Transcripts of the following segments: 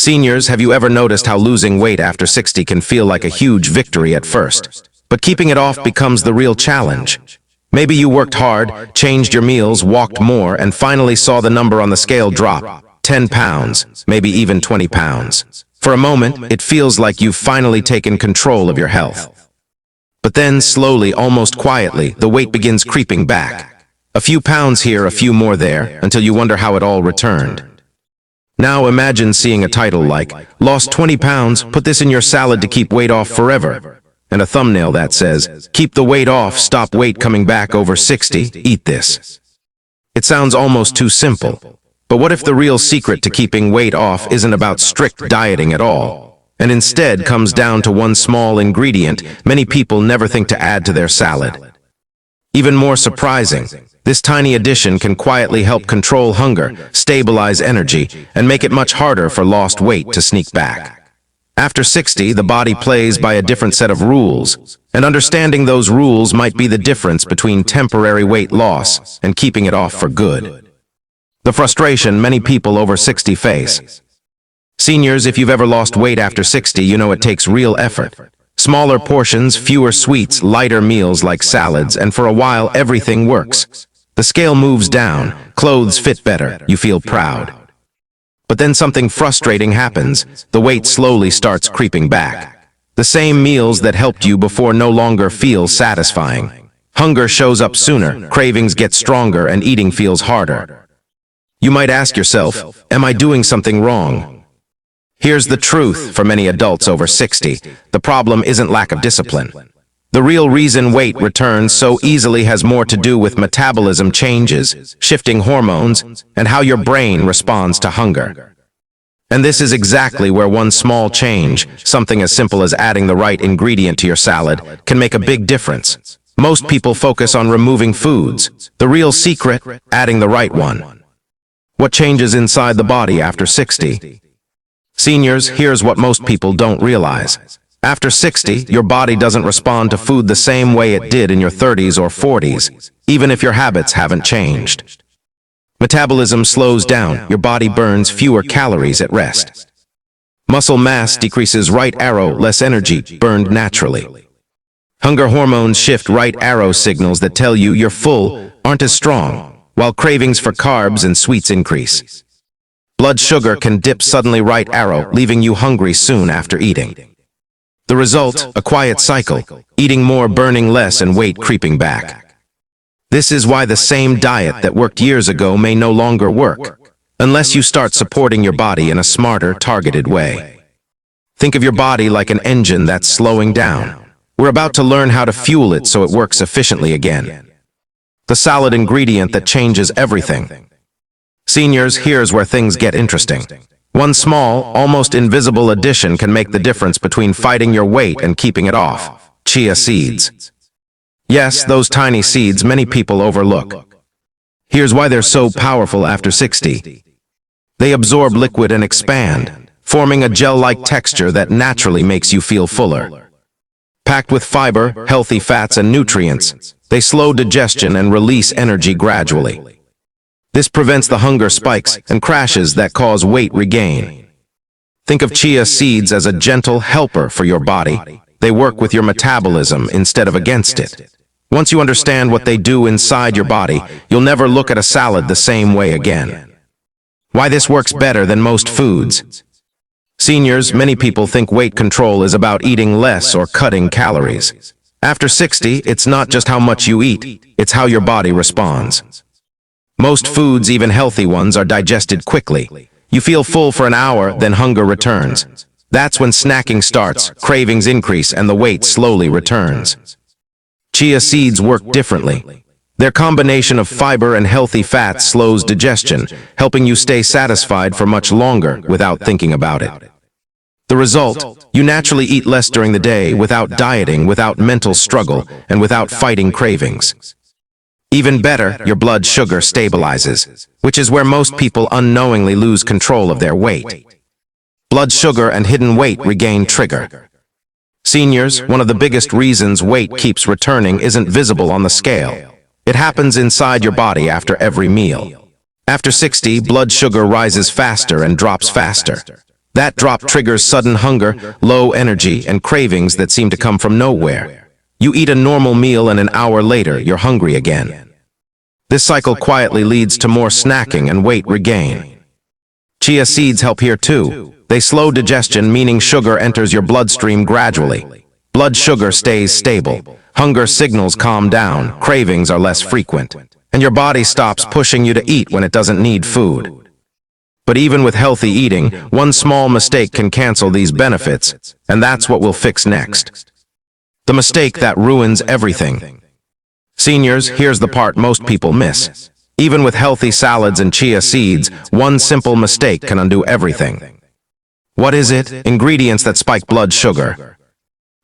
Seniors, have you ever noticed how losing weight after 60 can feel like a huge victory at first? But keeping it off becomes the real challenge. Maybe you worked hard, changed your meals, walked more, and finally saw the number on the scale drop. 10 pounds, maybe even 20 pounds. For a moment, it feels like you've finally taken control of your health. But then, slowly, almost quietly, the weight begins creeping back. A few pounds here, a few more there, until you wonder how it all returned. Now imagine seeing a title like, "Lost 20 pounds, put this in your salad to keep weight off forever." And a thumbnail that says, "Keep the weight off, stop weight coming back over 60, eat this." It sounds almost too simple. But what if the real secret to keeping weight off isn't about strict dieting at all, and instead comes down to one small ingredient many people never think to add to their salad? Even more surprising, this tiny addition can quietly help control hunger, stabilize energy, and make it much harder for lost weight to sneak back. After 60, the body plays by a different set of rules, and understanding those rules might be the difference between temporary weight loss and keeping it off for good. The frustration many people over 60 face. Seniors, if you've ever lost weight after 60, you know it takes real effort. Smaller portions, fewer sweets, lighter meals like salads, and for a while everything works. The scale moves down, clothes fit better, you feel proud. But then something frustrating happens. The weight slowly starts creeping back. The same meals that helped you before no longer feel satisfying. Hunger shows up sooner, cravings get stronger, and eating feels harder. You might ask yourself, am I doing something wrong? Here's the truth for many adults over 60. The problem isn't lack of discipline. The real reason weight returns so easily has more to do with metabolism changes, shifting hormones, and how your brain responds to hunger. And this is exactly where one small change, something as simple as adding the right ingredient to your salad, can make a big difference. Most people focus on removing foods. The real secret, adding the right one. What changes inside the body after 60? Seniors, here's what most people don't realize. After 60, your body doesn't respond to food the same way it did in your 30s or 40s, even if your habits haven't changed. Metabolism slows down, your body burns fewer calories at rest. Muscle mass decreases, right arrow, less energy, burned naturally. Hunger hormones shift, right arrow signals that tell you you're full aren't as strong, while cravings for carbs and sweets increase. Blood sugar can dip suddenly, right arrow, leaving you hungry soon after eating. The result, a quiet cycle, eating more, burning less, and weight creeping back. This is why the same diet that worked years ago may no longer work, unless you start supporting your body in a smarter, targeted way. Think of your body like an engine that's slowing down. We're about to learn how to fuel it so it works efficiently again. The salad ingredient that changes everything. Seniors, here's where things get interesting. One small, almost invisible addition can make the difference between fighting your weight and keeping it off. Chia seeds. Yes, those tiny seeds many people overlook. Here's why they're so powerful after 60. They absorb liquid and expand, forming a gel-like texture that naturally makes you feel fuller. Packed with fiber, healthy fats, and nutrients, they slow digestion and release energy gradually. This prevents the hunger spikes and crashes that cause weight regain. Think of chia seeds as a gentle helper for your body. They work with your metabolism instead of against it. Once you understand what they do inside your body, you'll never look at a salad the same way again. Why this works better than most foods? Seniors, many people think weight control is about eating less or cutting calories. After 60, it's not just how much you eat, it's how your body responds. Most foods, even healthy ones, are digested quickly. You feel full for an hour, then hunger returns. That's when snacking starts, cravings increase, and the weight slowly returns. Chia seeds work differently. Their combination of fiber and healthy fats slows digestion, helping you stay satisfied for much longer without thinking about it. The result, you naturally eat less during the day without dieting, without mental struggle, and without fighting cravings. Even better, your blood sugar stabilizes, which is where most people unknowingly lose control of their weight. Blood sugar and hidden weight regain trigger. Seniors, one of the biggest reasons weight keeps returning isn't visible on the scale. It happens inside your body after every meal. After 60, blood sugar rises faster and drops faster. That drop triggers sudden hunger, low energy, and cravings that seem to come from nowhere. You eat a normal meal and an hour later, you're hungry again. This cycle quietly leads to more snacking and weight regain. Chia seeds help here too. They slow digestion, meaning sugar enters your bloodstream gradually. Blood sugar stays stable. Hunger signals calm down, cravings are less frequent, and your body stops pushing you to eat when it doesn't need food. But even with healthy eating, one small mistake can cancel these benefits, and that's what we'll fix next. The mistake that ruins everything. Seniors, here's the part most people miss. Even with healthy salads and chia seeds, one simple mistake can undo everything. What is it? Ingredients that spike blood sugar.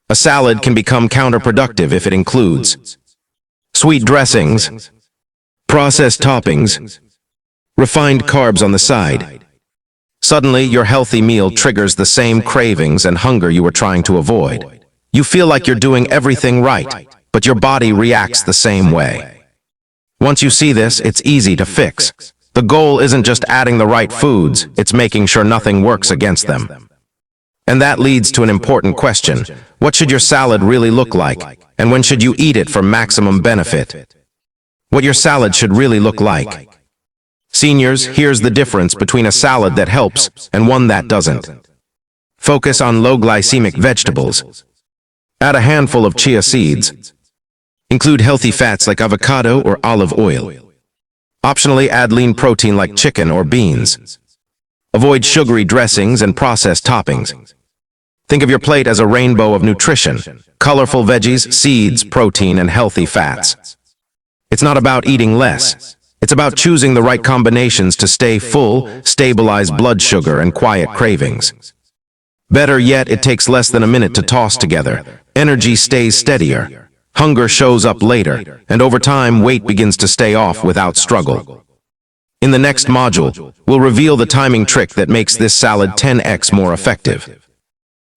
A salad can become counterproductive if it includes sweet dressings, processed toppings, refined carbs on the side. Suddenly, your healthy meal triggers the same cravings and hunger you were trying to avoid. You feel like you're doing everything right, but your body reacts the same way. Once you see this, it's easy to fix. The goal isn't just adding the right foods, it's making sure nothing works against them. And that leads to an important question. What should your salad really look like? And when should you eat it for maximum benefit? What your salad should really look like. Seniors, here's the difference between a salad that helps and one that doesn't. Focus on low glycemic vegetables. Add a handful of chia seeds. Include healthy fats like avocado or olive oil. Optionally add lean protein like chicken or beans. Avoid sugary dressings and processed toppings. Think of your plate as a rainbow of nutrition, colorful veggies, seeds, protein, and healthy fats. It's not about eating less. It's about choosing the right combinations to stay full, stabilize blood sugar, and quiet cravings. Better yet, it takes less than a minute to toss together. Energy stays steadier. Hunger shows up later, and over time, weight begins to stay off without struggle. In the next module, we'll reveal the timing trick that makes this salad 10x more effective.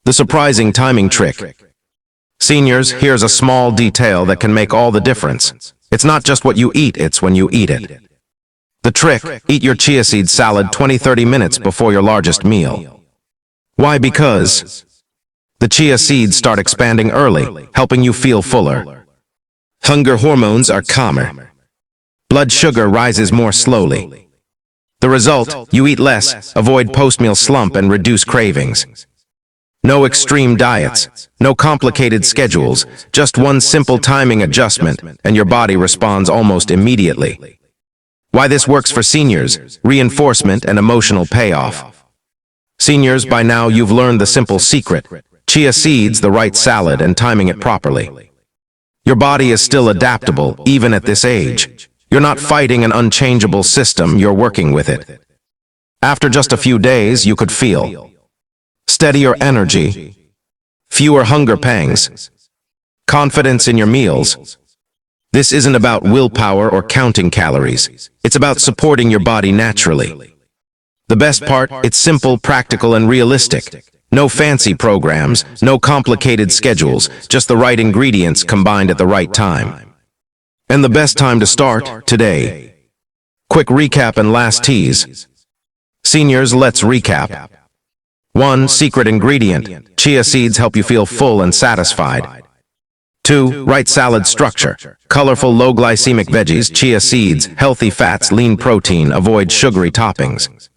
The surprising timing trick. Seniors, here's a small detail that can make all the difference. It's not just what you eat, it's when you eat it. The trick, eat your chia seed salad 20-30 minutes before your largest meal. Why? Because the chia seeds start expanding early, helping you feel fuller. Hunger hormones are calmer. Blood sugar rises more slowly. The result, you eat less, avoid post-meal slump, and reduce cravings. No extreme diets, no complicated schedules, just one simple timing adjustment, and your body responds almost immediately. Why this works for seniors: reinforcement and emotional payoff. Seniors, by now you've learned the simple secret: chia seeds, the right salad, and timing it properly. Your body is still adaptable, even at this age. You're not fighting an unchangeable system, you're working with it. After just a few days, you could feel steadier energy, fewer hunger pangs, confidence in your meals. This isn't about willpower or counting calories. It's about supporting your body naturally. The best part, it's simple, practical, and realistic. No fancy programs, no complicated schedules, just the right ingredients combined at the right time. And the best time to start, today. Quick recap and last tease. Seniors, let's recap. 1. Secret ingredient. Chia seeds help you feel full and satisfied. 2. Right salad structure. Colorful, low glycemic veggies, chia seeds, healthy fats, lean protein, avoid sugary toppings.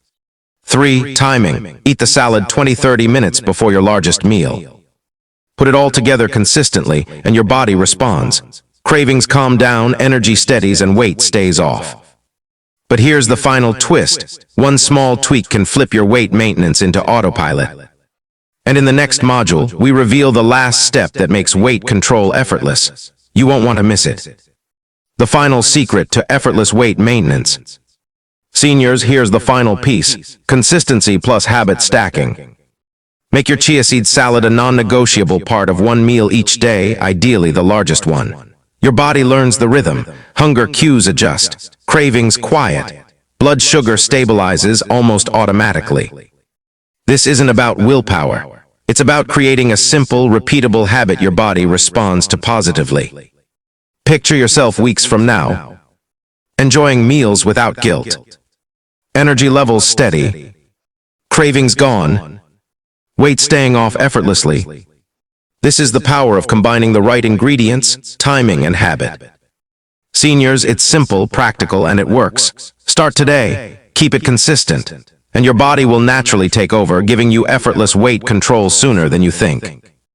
3. Timing. Eat the salad 20-30 minutes before your largest meal. Put it all together consistently, and your body responds. Cravings calm down, energy steadies, and weight stays off. But here's the final twist. One small tweak can flip your weight maintenance into autopilot. And in the next module, we reveal the last step that makes weight control effortless. You won't want to miss it. The final secret to effortless weight maintenance. Seniors, here's the final piece: consistency plus habit stacking. Make your chia seed salad a non-negotiable part of one meal each day, ideally the largest one. Your body learns the rhythm. Hunger cues adjust. Cravings quiet. Blood sugar stabilizes almost automatically. This isn't about willpower. It's about creating a simple, repeatable habit your body responds to positively. Picture yourself weeks from now, enjoying meals without guilt. Energy levels steady. Cravings gone. weight staying off effortlessly. This is the power of combining the right ingredients, timing, and habit. Seniors, it's simple, practical, and it works. Start today, keep it consistent, and your body will naturally take over, giving you effortless weight control sooner than you think.